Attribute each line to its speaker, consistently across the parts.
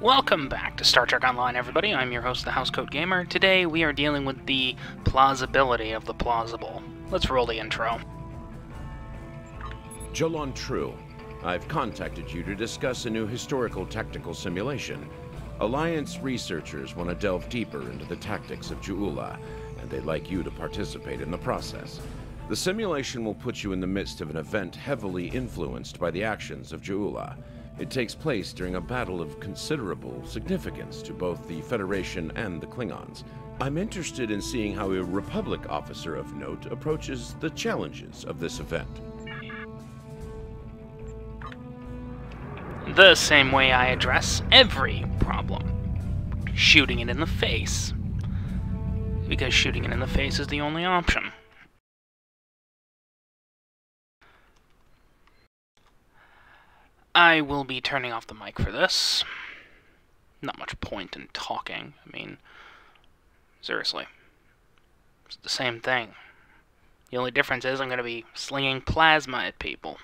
Speaker 1: Welcome back to Star Trek Online, everybody. I'm your host, the Housecoat Gamer. Today we are dealing with the plausibility of the plausible. Let's roll the intro.
Speaker 2: Jalon True, I've contacted you to discuss a new historical tactical simulation. Alliance researchers want to delve deeper into the tactics of Juula, and they'd like you to participate in the process. The simulation will put you in the midst of an event heavily influenced by the actions of Juula. It takes place during a battle of considerable significance to both the Federation and the Klingons. I'm interested in seeing how a Republic officer of note approaches the challenges of this event.
Speaker 1: The same way I address every problem. Shooting it in the face. Because shooting it in the face is the only option. I will be turning off the mic for this. Not much point in talking. I mean, seriously. It's the same thing. The only difference is I'm going to be slinging plasma at people.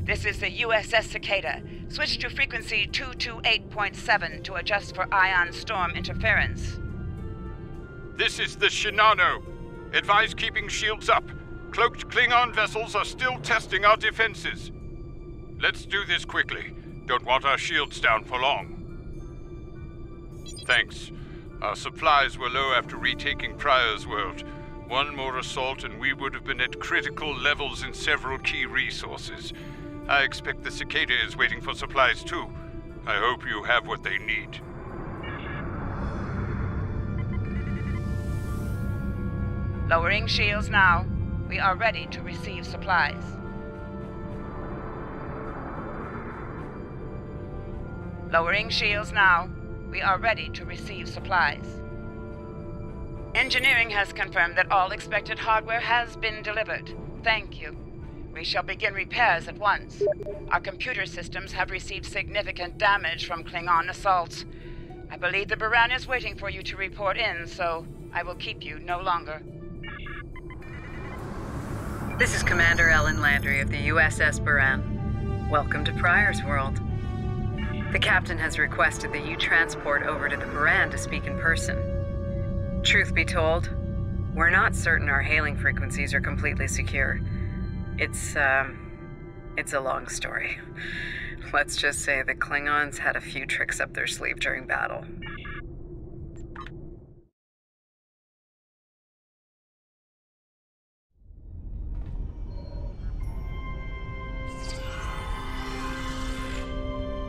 Speaker 3: This is the USS Cicada. Switch to frequency 228.7 to adjust for ion storm interference.
Speaker 4: This is the Shinano. Advise keeping shields up. Cloaked Klingon vessels are still testing our defenses. Let's do this quickly. Don't want our shields down for long. Thanks. Our supplies were low after retaking Pryor's world. One more assault and we would have been at critical levels in several key resources. I expect the Cicada is waiting for supplies too. I hope you have what they need.
Speaker 3: Lowering shields now. We are ready to receive supplies. Lowering shields now. We are ready to receive supplies. Engineering has confirmed that all expected hardware has been delivered. Thank you. We shall begin repairs at once. Our computer systems have received significant damage from Klingon assaults. I believe the Baran is waiting for you to report in, so I will keep you no longer.
Speaker 5: This is Commander Ellen Landry of the USS Baran. Welcome to Pryor's world. The captain has requested that you transport over to the Baran to speak in person. Truth be told, we're not certain our hailing frequencies are completely secure. It's a long story. Let's just say the Klingons had a few tricks up their sleeve during battle.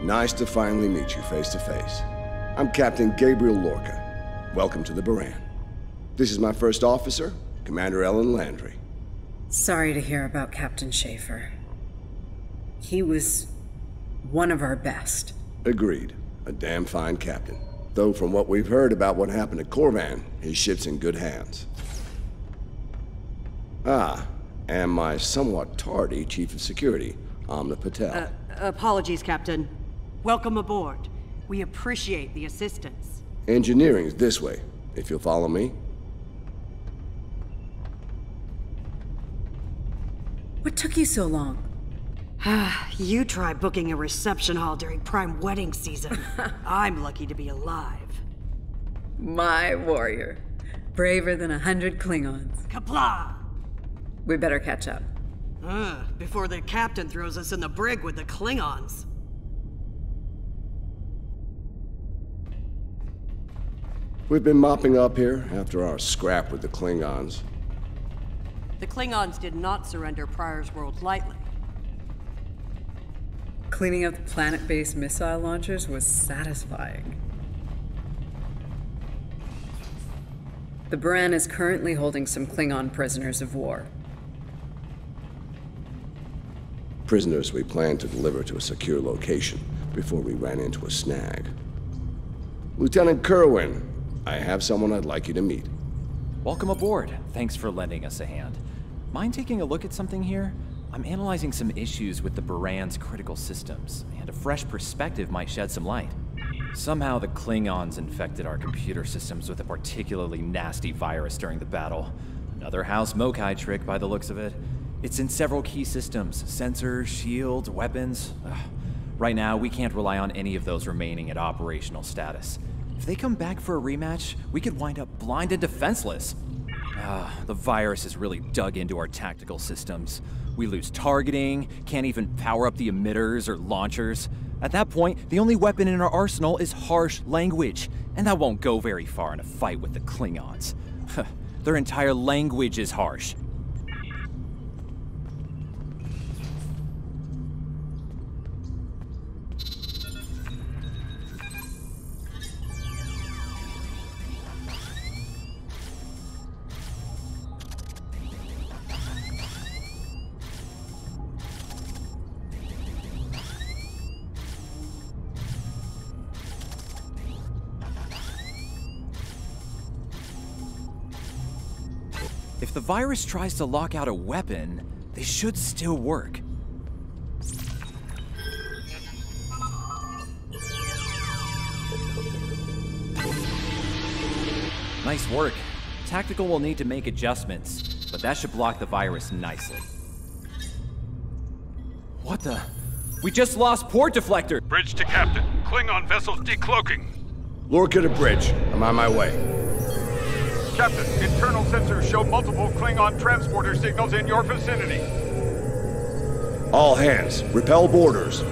Speaker 6: Nice to finally meet you face to face. I'm Captain Gabriel Lorca. Welcome to the Baran. This is my first officer, Commander Ellen Landry.
Speaker 5: Sorry to hear about Captain Schaefer. He was one of our best.
Speaker 6: Agreed. A damn fine captain. Though from what we've heard about what happened at Korvan, his ship's in good hands. And my somewhat tardy Chief of Security, Amna Patel.
Speaker 7: Apologies, Captain. Welcome aboard. We appreciate the assistance.
Speaker 6: Engineering is this way, if you'll follow me.
Speaker 5: What took you so long?
Speaker 7: You try booking a reception hall during prime wedding season. I'm lucky to be alive.
Speaker 5: My warrior. Braver than 100 Klingons.
Speaker 7: Kapla!
Speaker 5: We better catch up.
Speaker 7: Before the captain throws us in the brig with the Klingons.
Speaker 6: We've been mopping up here after our scrap with the Klingons.
Speaker 7: The Klingons did not surrender Pryor's world lightly.
Speaker 5: Cleaning up the planet-based missile launchers was satisfying. The Baran is currently holding some Klingon prisoners of war.
Speaker 6: Prisoners we planned to deliver to a secure location before we ran into a snag. Lieutenant Kerwin, I have someone I'd like you to meet.
Speaker 8: Welcome aboard. Thanks for lending us a hand. Mind taking a look at something here? I'm analyzing some issues with the Baran's critical systems, and a fresh perspective might shed some light. Somehow the Klingons infected our computer systems with a particularly nasty virus during the battle. Another House Mokai trick by the looks of it. It's in several key systems: sensors, shields, weapons. Right now, we can't rely on any of those remaining at operational status. If they come back for a rematch, we could wind up blind and defenseless. The virus has really dug into our tactical systems. We lose targeting, can't even power up the emitters or launchers. At that point, the only weapon in our arsenal is harsh language, and that won't go very far in a fight with the Klingons. Their entire language is harsh. If the virus tries to lock out a weapon, they should still work. Nice work. Tactical will need to make adjustments, but that should block the virus nicely. What the? We just lost port deflector!
Speaker 4: Bridge to Captain. Klingon vessels decloaking.
Speaker 6: Lorca to bridge. I'm on my way.
Speaker 9: Captain, internal sensors show multiple Klingon transporter signals in your vicinity.
Speaker 6: All hands, repel boarders.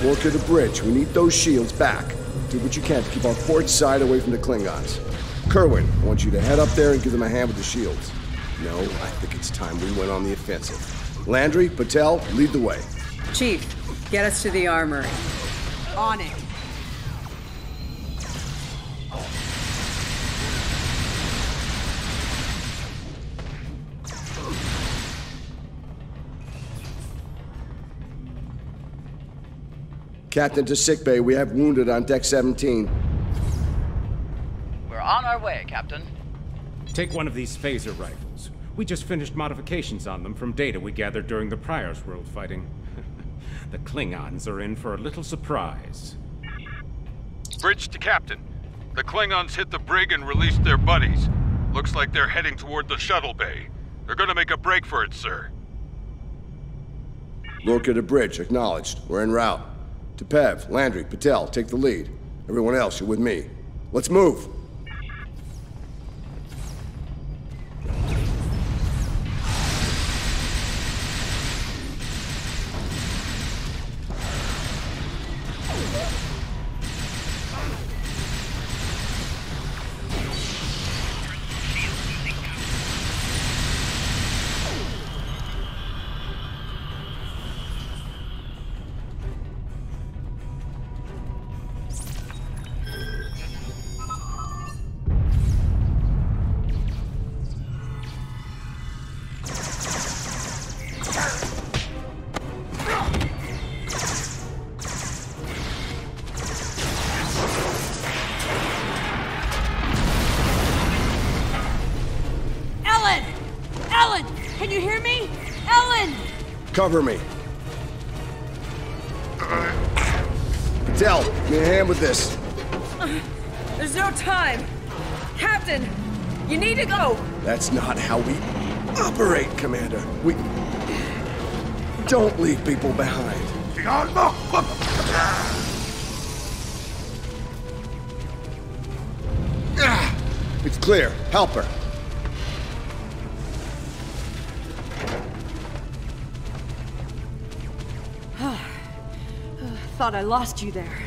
Speaker 6: Lorca to bridge. We need those shields back. Do what you can to keep our port side away from the Klingons. Kerwin, I want you to head up there and give them a hand with the shields. No, I think it's time we went on the offensive. Landry, Patel, lead the way.
Speaker 5: Chief, get us to the armory.
Speaker 7: On it.
Speaker 6: Captain to sickbay. We have wounded on deck 17.
Speaker 3: We're on our way, Captain.
Speaker 10: Take one of these phaser rifles. We just finished modifications on them from data we gathered during the Prior's World fighting. The Klingons are in for a little surprise.
Speaker 4: Bridge to Captain. The Klingons hit the brig and released their buddies. Looks like they're heading toward the shuttle bay. They're gonna make a break for it, sir.
Speaker 6: Lorca to bridge. Acknowledged. We're en route. To Pev, Landry, Patel, take the lead. Everyone else, you're with me. Let's move!
Speaker 7: Can you hear me? Ellen!
Speaker 6: Cover me. Patel, give me a hand with this.
Speaker 5: There's no time. Captain, you need to go.
Speaker 6: That's not how we operate, Commander. We don't leave people behind. It's clear. Help her.
Speaker 7: Thought I lost you there.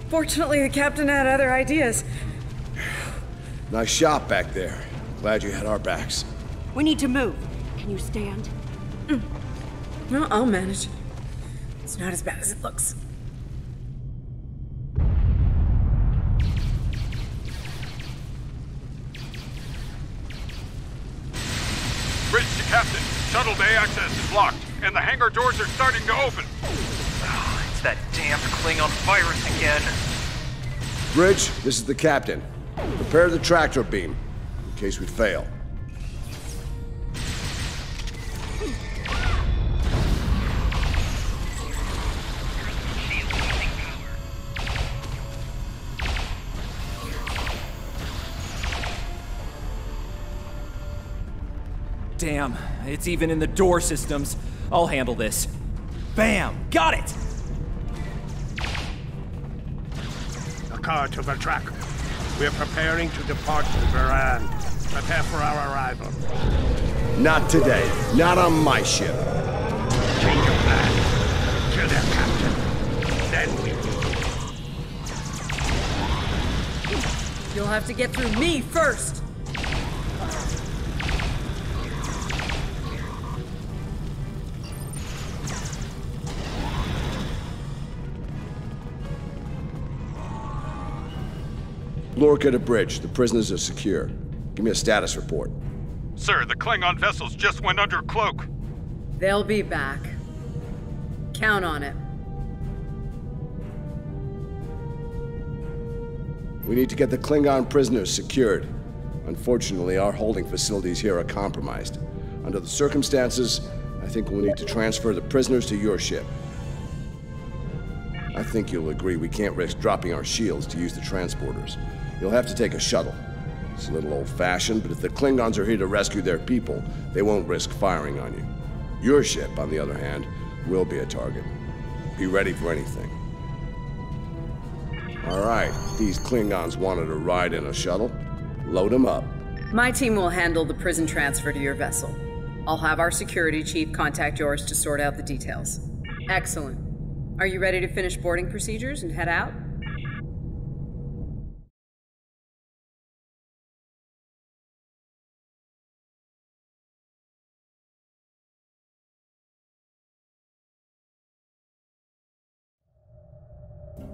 Speaker 5: Fortunately, the captain had other ideas.
Speaker 6: Nice shot back there. Glad you had our backs.
Speaker 7: We need to move. Can you stand?
Speaker 5: Well, I'll manage. It's not as bad as it looks.
Speaker 4: Bridge to Captain.
Speaker 9: Shield bay access is blocked, and the hangar doors are starting to open.
Speaker 8: It's that damned Klingon virus again.
Speaker 6: Bridge, this is the captain. Prepare the tractor beam, in case we fail.
Speaker 8: Damn, it's even in the door systems. I'll handle this. Bam! Got it!
Speaker 11: A car to the track. We're preparing to depart to Varan. Prepare for our arrival.
Speaker 6: Not today. Not on my ship.
Speaker 11: Change of plan. Kill their captain. Then we move.
Speaker 5: You'll have to get through me first!
Speaker 6: Lorca to bridge. The prisoners are secure. Give me a status report.
Speaker 9: Sir, the Klingon vessels just went under cloak.
Speaker 5: They'll be back. Count on it.
Speaker 6: We need to get the Klingon prisoners secured. Unfortunately, our holding facilities here are compromised. Under the circumstances, I think we'll need to transfer the prisoners to your ship. I think you'll agree we can't risk dropping our shields to use the transporters. You'll have to take a shuttle. It's a little old-fashioned, but if the Klingons are here to rescue their people, they won't risk firing on you. Your ship, on the other hand, will be a target. Be ready for anything. All right, these Klingons wanted to ride in a shuttle. Load them up.
Speaker 5: My team will handle the prison transfer to your vessel. I'll have our security chief contact yours to sort out the details. Excellent. Are you ready to finish boarding procedures and head out?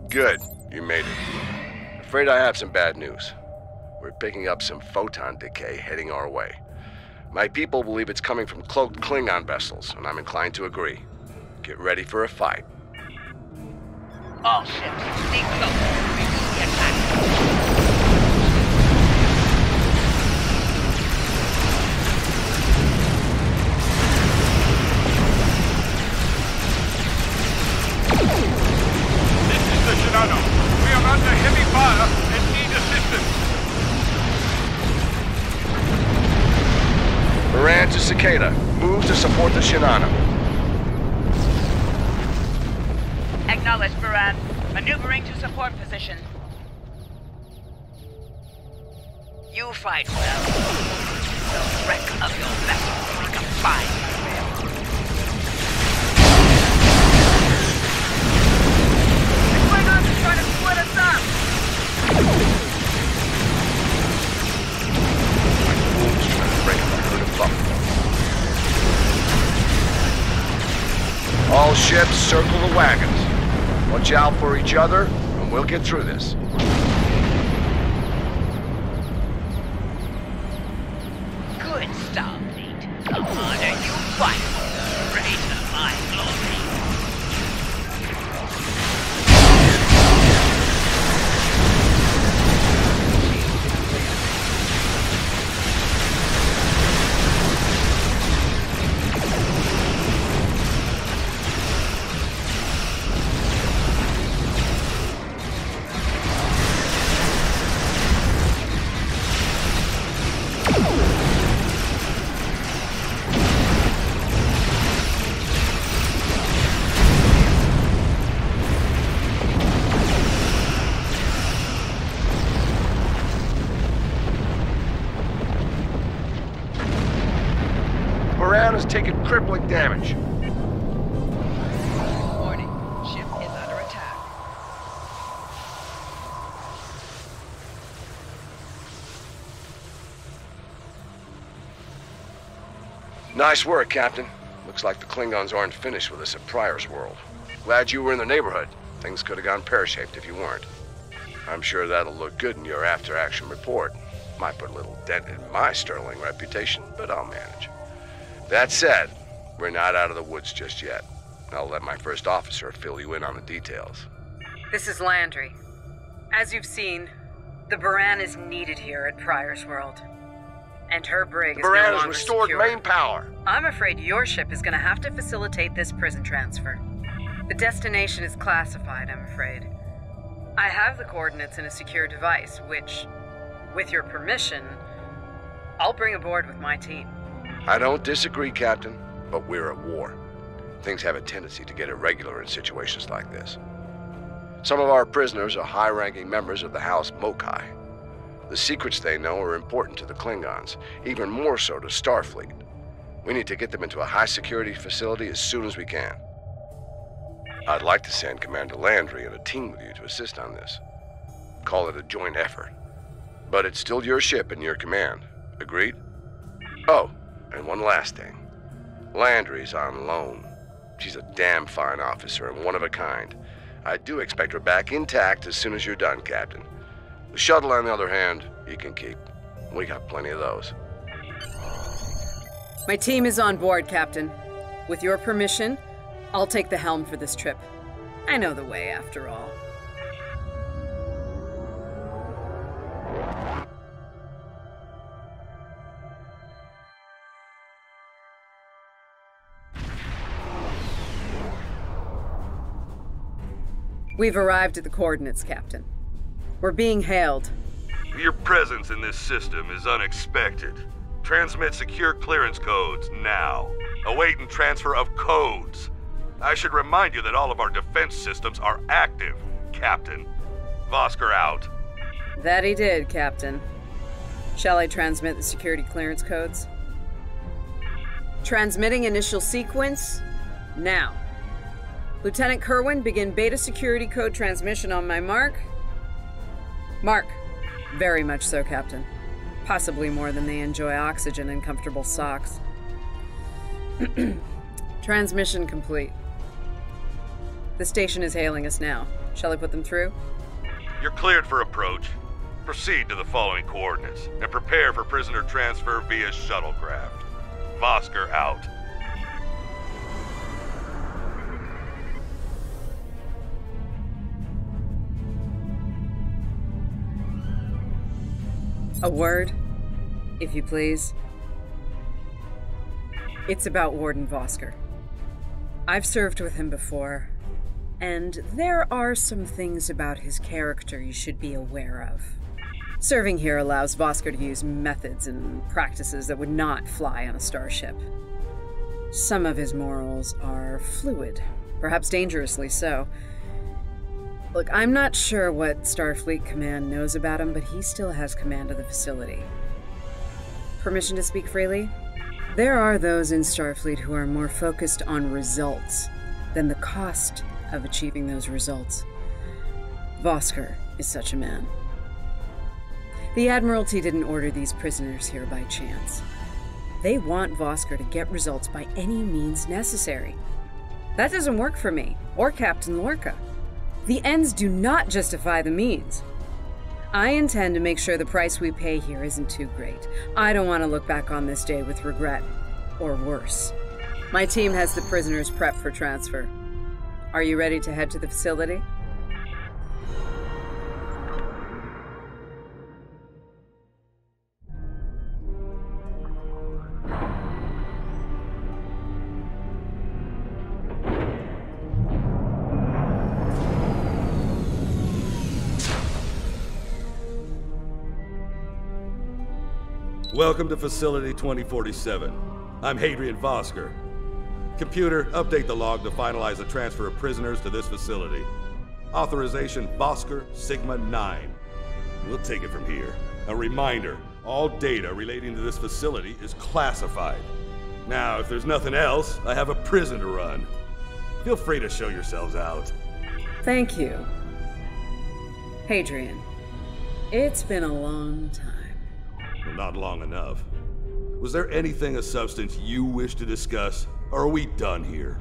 Speaker 6: Good. You made it. Afraid I have some bad news. We're picking up some photon decay heading our way. My people believe it's coming from cloaked Klingon vessels, and I'm inclined to agree. Get ready for a fight.
Speaker 3: All ships, stay close. Get back.
Speaker 9: This is the Shinano. We are under heavy fire and need assistance.
Speaker 6: Varan to Cicada. Move to support the Shinano.
Speaker 3: Acknowledge, Baran. Maneuvering to support position. You fight well. The wreck of your vessel will make a fine trail.
Speaker 5: The Klingons are trying to split us up!
Speaker 6: Wolves trying to break the herd of buffalo. All ships circle the wagons. Watch out for each other, and we'll get through this.
Speaker 3: Good Starfleet. The harder you fight, the greater my glory.
Speaker 6: Varan has taken crippling damage.
Speaker 3: Warning. Ship is under attack.
Speaker 6: Nice work, Captain. Looks like the Klingons aren't finished with us at Pryor's World. Glad you were in the neighborhood. Things could have gone pear-shaped if you weren't. I'm sure that'll look good in your after-action report. Might put a little dent in my sterling reputation, but I'll manage. That said, We're not out of the woods just yet. I'll let my first officer fill you in on the details.
Speaker 5: This is Landry. As you've seen, the Baran is needed here at Pryor's World. And her brig is no
Speaker 6: Baran
Speaker 5: longer
Speaker 6: has restored
Speaker 5: secure.
Speaker 6: main power.
Speaker 5: I'm afraid your ship is going to have to facilitate this prison transfer. The destination is classified, I'm afraid. I have the coordinates in a secure device, which, with your permission, I'll bring aboard with my team.
Speaker 6: I don't disagree, Captain, but we're at war. Things have a tendency to get irregular in situations like this. Some of our prisoners are high-ranking members of the House Mokai. The secrets they know are important to the Klingons, even more so to Starfleet. We need to get them into a high-security facility as soon as we can. I'd like to send Commander Landry and a team with you to assist on this. Call it a joint effort. But it's still your ship and your command. Agreed? Oh, and one last thing. Landry's on loan. She's a damn fine officer and one of a kind. I do expect her back intact as soon as you're done, Captain. The shuttle, on the other hand, you can keep. We got plenty of those.
Speaker 5: My team is on board, Captain. With your permission, I'll take the helm for this trip. I know the way, after all. We've arrived at the coordinates, Captain. We're being hailed.
Speaker 12: Your presence in this system is unexpected. Transmit secure clearance codes now. Awaiting transfer of codes. I should remind you that all of our defense systems are active, Captain. Vosker out.
Speaker 5: That he did, Captain. Shall I transmit the security clearance codes? Transmitting initial sequence now. Lieutenant Kerwin, begin beta security code transmission on my mark. Mark. Very much so, Captain. Possibly more than they enjoy oxygen and comfortable socks. Transmission complete. The station is hailing us now. Shall I put them through?
Speaker 12: You're cleared for approach. Proceed to the following coordinates and prepare for prisoner transfer via shuttlecraft. Vosker out.
Speaker 5: A word, if you please. It's about Warden Vosker. I've served with him before, and there are some things about his character you should be aware of. Serving here allows Vosker to use methods and practices that would not fly on a starship. Some of his morals are fluid, perhaps dangerously so. Look, I'm not sure what Starfleet Command knows about him, but he still has command of the facility. Permission to speak freely? There are those in Starfleet who are more focused on results than the cost of achieving those results. Vosker is such a man. The Admiralty didn't order these prisoners here by chance. They want Vosker to get results by any means necessary. That doesn't work for me, or Captain Lorca. The ends do not justify the means. I intend to make sure the price we pay here isn't too great. I don't want to look back on this day with regret, or worse. My team has the prisoners prepped for transfer. Are you ready to head to the facility?
Speaker 12: Welcome to Facility 2047. I'm Hadrian Vosker. Computer, update the log to finalize the transfer of prisoners to this facility. Authorization Vosker Sigma 9. We'll take it from here. A reminder, all data relating to this facility is classified. Now, if there's nothing else, I have a prison to run. Feel free to show yourselves out.
Speaker 5: Thank you. Hadrian, it's been a long time.
Speaker 12: Well, not long enough. Was there anything of substance you wish to discuss, or are we done here?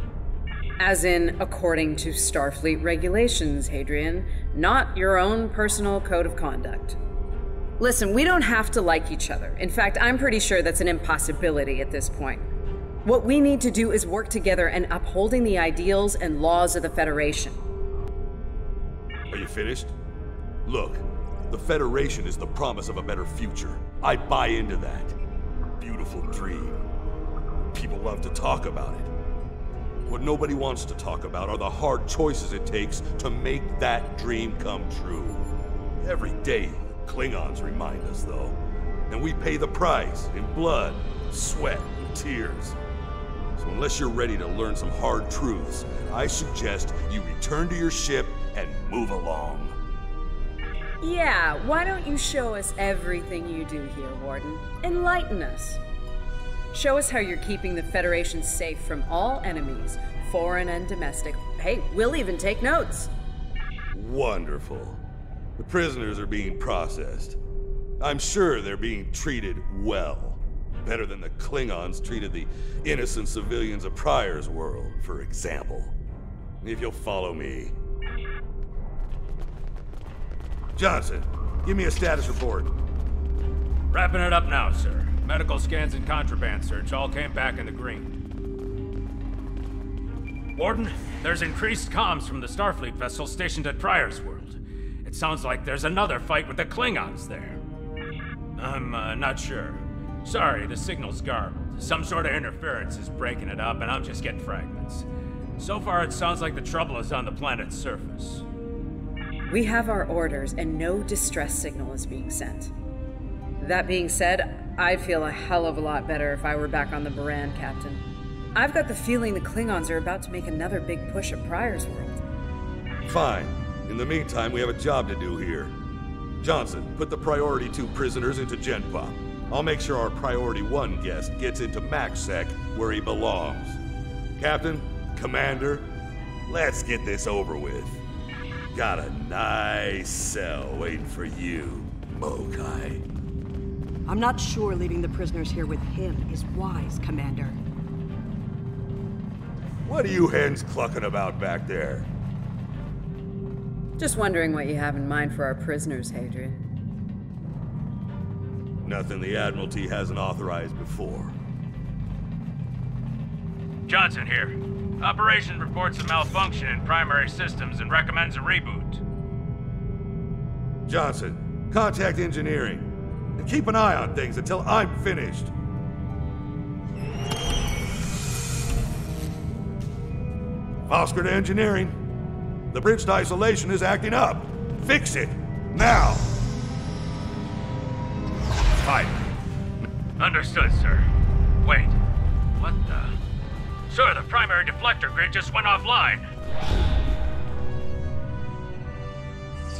Speaker 5: As in, according to Starfleet regulations, Hadrian, not your own personal code of conduct. Listen, we don't have to like each other. In fact, I'm pretty sure that's an impossibility at this point. What we need to do is work together in upholding the ideals and laws of the Federation.
Speaker 12: Are you finished? Look, the Federation is the promise of a better future. I buy into that. Beautiful dream. People love to talk about it. What nobody wants to talk about are the hard choices it takes to make that dream come true. Every day, Klingons remind us, though. And we pay the price in blood, sweat, and tears. So unless you're ready to learn some hard truths, I suggest you return to your ship and move along.
Speaker 5: Yeah, why don't you show us everything you do here, Warden? Enlighten us. Show us how you're keeping the Federation safe from all enemies, foreign and domestic. Hey, we'll even take notes.
Speaker 12: Wonderful. The prisoners are being processed. I'm sure they're being treated well. Better than the Klingons treated the innocent civilians of Pryor's world, for example. If you'll follow me. Johnson, give me a status report.
Speaker 10: Wrapping it up now, sir. Medical scans and contraband search all came back in the green. Warden, there's increased comms from the Starfleet vessel stationed at Pryor's world. It sounds like there's another fight with the Klingons there. I'm not sure. Sorry, the signal's garbled. Some sort of interference is breaking it up, and I'm just getting fragments. So far, it sounds like the trouble is on the planet's surface.
Speaker 5: We have our orders, and no distress signal is being sent. That being said, I'd feel a hell of a lot better if I were back on the Baran, Captain. I've got the feeling the Klingons are about to make another big push at Pryor's world.
Speaker 12: Fine. In the meantime, we have a job to do here. Johnson, put the Priority 2 prisoners into GenPop. I'll make sure our Priority 1 guest gets into MaxSec, where he belongs. Captain, Commander, let's get this over with. Got a nice cell waiting for you, Mokai.
Speaker 7: I'm not sure leaving the prisoners here with him is wise, Commander.
Speaker 12: What are you hens clucking about back there?
Speaker 5: Just wondering what you have in mind for our prisoners, Hadrian.
Speaker 12: Nothing the Admiralty hasn't authorized before.
Speaker 10: Johnson here. Operation reports a malfunction in primary systems and recommends a reboot.
Speaker 12: Johnson, contact engineering. And keep an eye on things until I'm finished. Vosker to engineering. The bridge to isolation is acting up. Fix it, now! Fight.
Speaker 10: Understood, sir. Wait. What the? Sir, the primary deflector grid just went offline.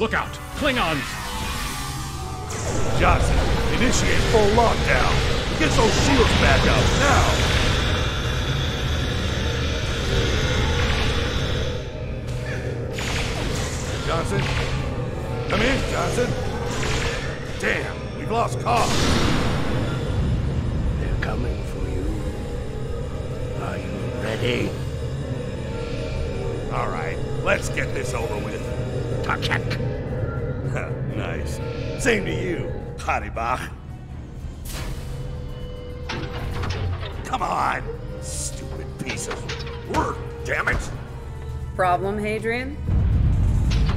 Speaker 10: Look out! Klingons!
Speaker 12: Johnson, initiate full lockdown. Get those shields back up, now! Johnson? Come in, Johnson. Damn, we've lost comms.
Speaker 11: They're coming for you. Are you ready?
Speaker 12: All right, let's get this over with.
Speaker 11: Touch-it.
Speaker 12: Nice. Same to you, Haribach. Come on, stupid piece of work, damn it!
Speaker 5: Problem, Hadrian?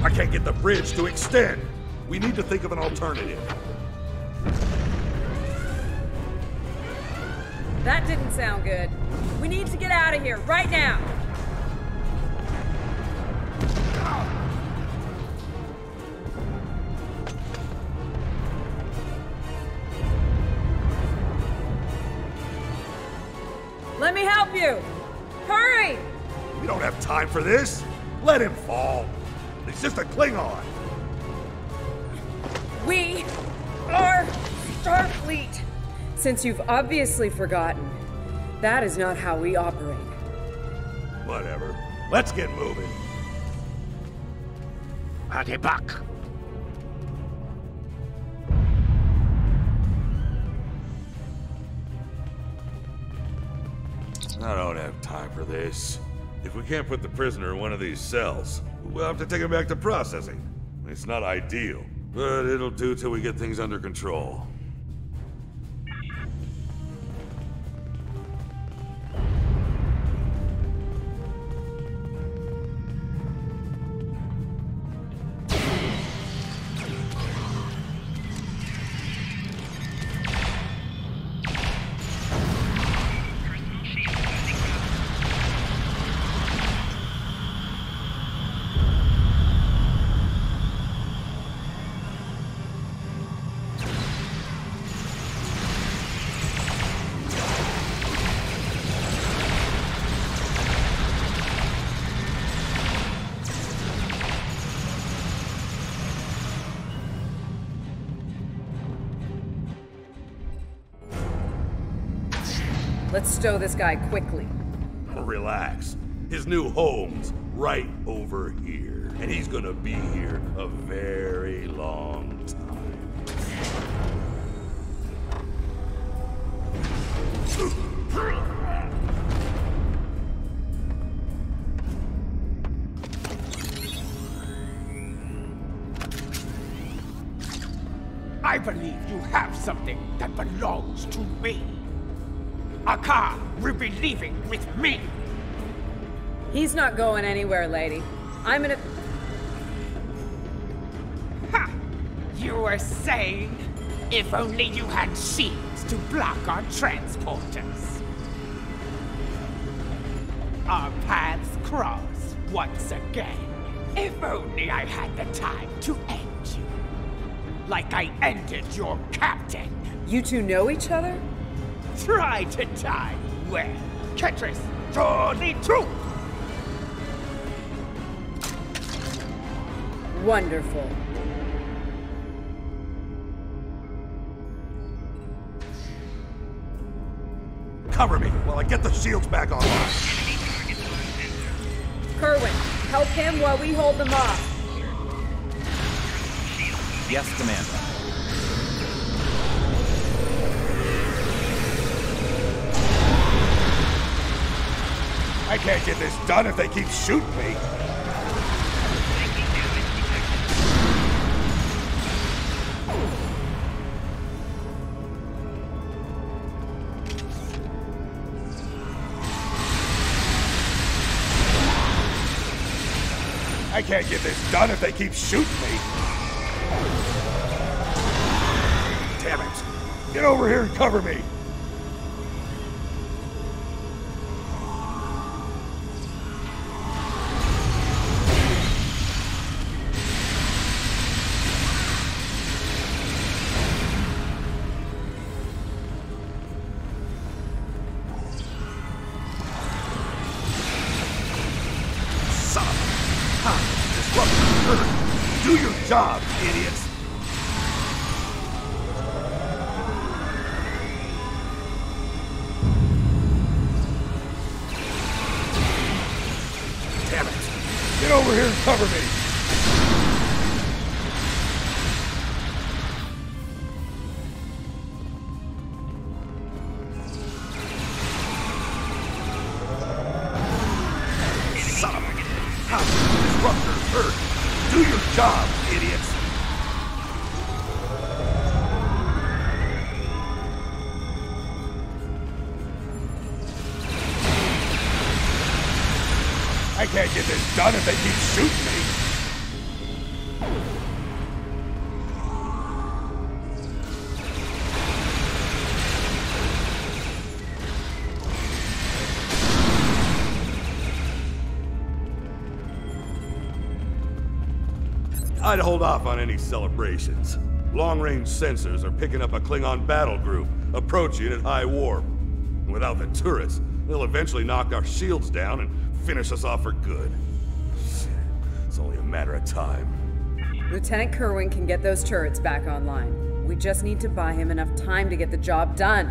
Speaker 12: I can't get the bridge to extend. We need to think of an alternative.
Speaker 5: That didn't sound good. We need to get out of here, right now! Let me help you! Hurry!
Speaker 12: We don't have time for this. Let him fall. He's just a Klingon.
Speaker 5: We are Starfleet. Since you've obviously forgotten, that is not how we operate.
Speaker 12: Whatever. Let's get moving.
Speaker 11: Haribach.
Speaker 12: I don't have time for this. If we can't put the prisoner in one of these cells, we'll have to take him back to processing. It's not ideal, but it'll do till we get things under control.
Speaker 5: Let's stow this guy quickly.
Speaker 12: Relax. His new home's right over here. And he's gonna be here a very long time.
Speaker 13: I believe you have something that belongs to me. Akar will be leaving with me.
Speaker 5: He's not going anywhere, lady. I'm gonna...
Speaker 13: Ha! You were saying, if only you had shields to block our transporters. Our paths cross once again. If only I had the time to end you. Like I ended your captain.
Speaker 5: You two know each other?
Speaker 13: Try to die well. Ketris, draw the truth!
Speaker 5: Wonderful.
Speaker 12: Cover me while I get the shields back online.
Speaker 5: Kerwin, help him while we hold them off.
Speaker 8: Yes, Commander.
Speaker 12: I can't get this done if they keep shooting me. I can't get this done if they keep shooting me. Damn it. Get over here and cover me. Do your job, idiots! Damn it! Get over here and cover me! Son of a... Disruptor's hurt! Do your job, idiots! I can't get this done if they keep shooting me! I'd hold off on any celebrations. Long-range sensors are picking up a Klingon battle group, approaching at high warp. Without the turrets, they'll eventually knock our shields down and finish us off for good. It's only a matter of time.
Speaker 5: Lieutenant Kerwin can get those turrets back online. We just need to buy him enough time to get the job done.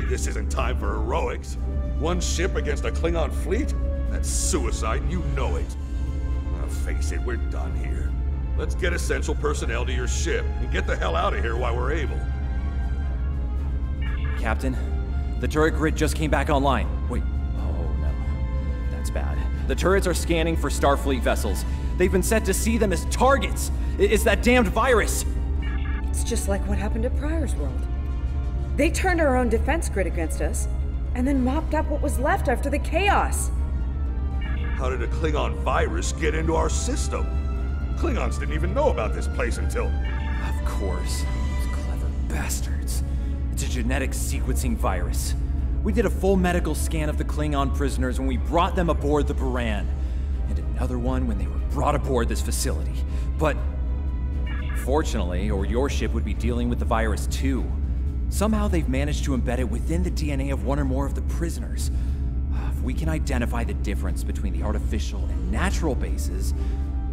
Speaker 12: This isn't time for heroics. One ship against a Klingon fleet? That's suicide, and you know it. Face it, we're done here. Let's get essential personnel to your ship and get the hell out of here while we're able.
Speaker 8: Captain, the turret grid just came back online. Wait, oh no, that's bad. The turrets are scanning for Starfleet vessels. They've been set to see them as targets. It's that damned virus.
Speaker 7: It's just like what happened at Pryor's World. They turned our own defense grid against us, and then mopped up what was left after the chaos.
Speaker 12: How did a Klingon virus get into our system? Klingons didn't even know about this place until...
Speaker 8: Of course. Those clever bastards. It's a genetic sequencing virus. We did a full medical scan of the Klingon prisoners when we brought them aboard the Baran, and another one when they were brought aboard this facility. But fortunately, or your ship would be dealing with the virus too. Somehow they've managed to embed it within the DNA of one or more of the prisoners. If we can identify the difference between the artificial and natural bases,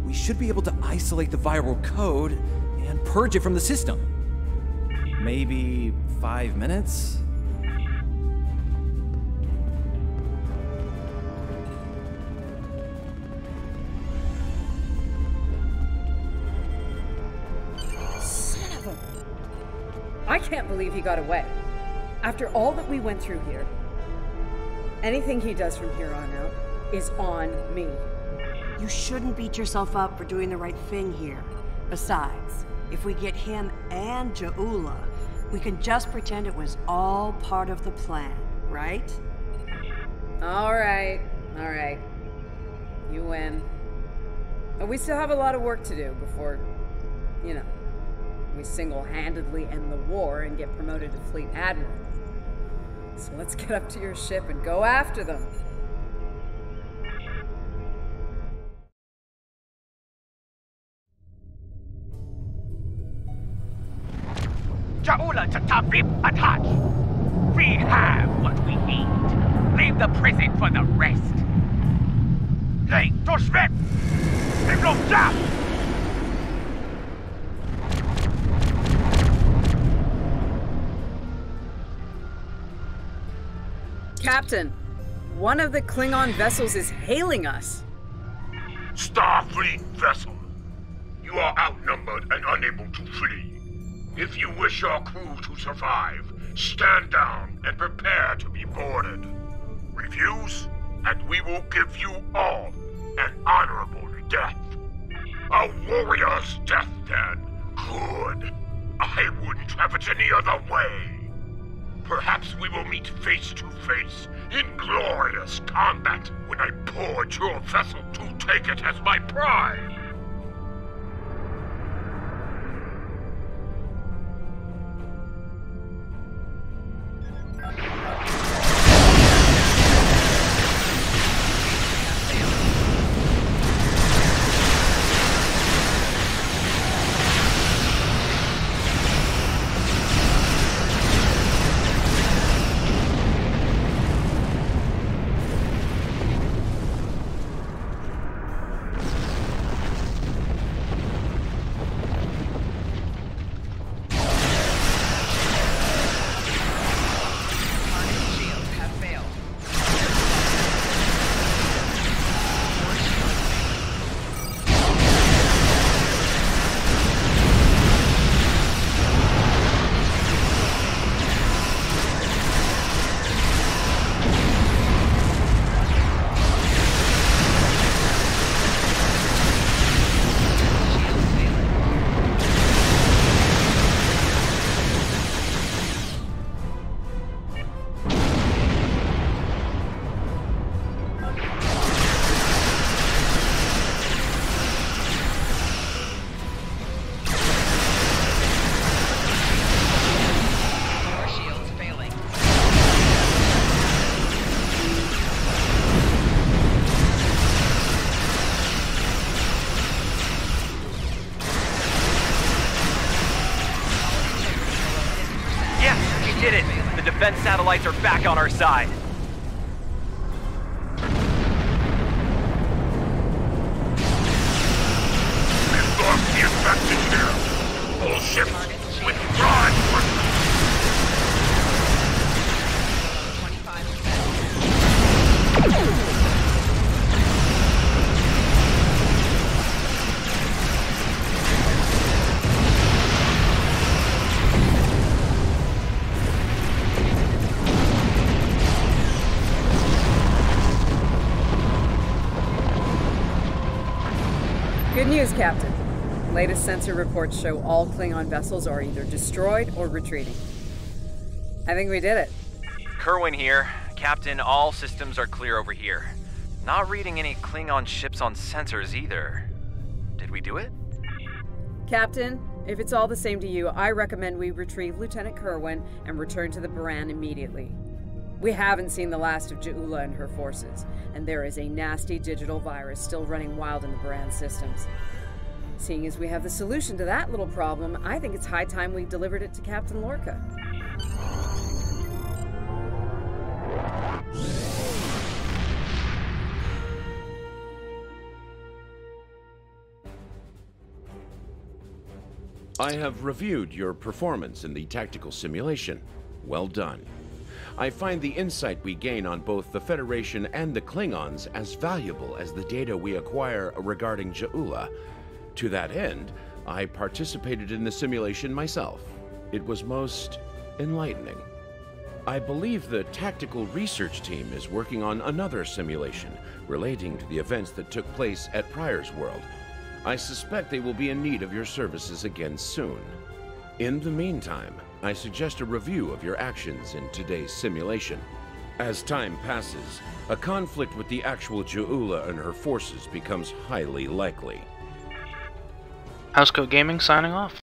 Speaker 8: we should be able to isolate the viral code and purge it from the system. Maybe 5 minutes?
Speaker 7: I can't believe he got away. After all that we went through here, anything he does from here on out is on me.
Speaker 14: You shouldn't beat yourself up for doing the right thing here. Besides, if we get him and Ja'ula, we can just pretend it was all part of the plan, right?
Speaker 7: All right. You win. But we still have a lot of work to do before, you know, we single-handedly end the war and get promoted to Fleet Admiral. So let's get up to your ship and go after them.
Speaker 13: Ja'ula to Tarif attach. We have what we need. Leave the prison for the rest. Hey, to Schmidt! Signal jump!
Speaker 7: Captain, one of the Klingon vessels is hailing us.
Speaker 11: Starfleet vessel. You are outnumbered and unable to flee. If you wish your crew to survive, stand down and prepare to be boarded. Refuse, and we will give you all an honorable death. A warrior's death, then. Good. I wouldn't have it any other way. Perhaps we will meet face to face in glorious combat when I board your vessel to take it as my pride.
Speaker 8: Defense satellites are back on our side.
Speaker 11: We've lost the infected here. All ships withdraw.
Speaker 7: Good news, Captain. Latest sensor reports show all Klingon vessels are either destroyed or retreating. I think we did it.
Speaker 8: Kerwin here. Captain, all systems are clear over here. Not reading any Klingon ships on sensors either. Did we do it?
Speaker 7: Captain, if it's all the same to you, I recommend we retrieve Lieutenant Kerwin and return to the Baran immediately. We haven't seen the last of Ja'ula and her forces, and there is a nasty digital virus still running wild in the Baran systems. Seeing as we have the solution to that little problem, I think it's high time we delivered it to Captain Lorca.
Speaker 2: I have reviewed your performance in the tactical simulation. Well done. I find the insight we gain on both the Federation and the Klingons as valuable as the data we acquire regarding Ja'ula. To that end, I participated in the simulation myself. It was most enlightening. I believe the tactical research team is working on another simulation relating to the events that took place at Pryor's World. I suspect they will be in need of your services again soon. In the meantime, I suggest a review of your actions in today's simulation. As time passes, a conflict with the actual Ju'ula and her forces becomes highly likely.
Speaker 1: Housecoat Gaming signing off.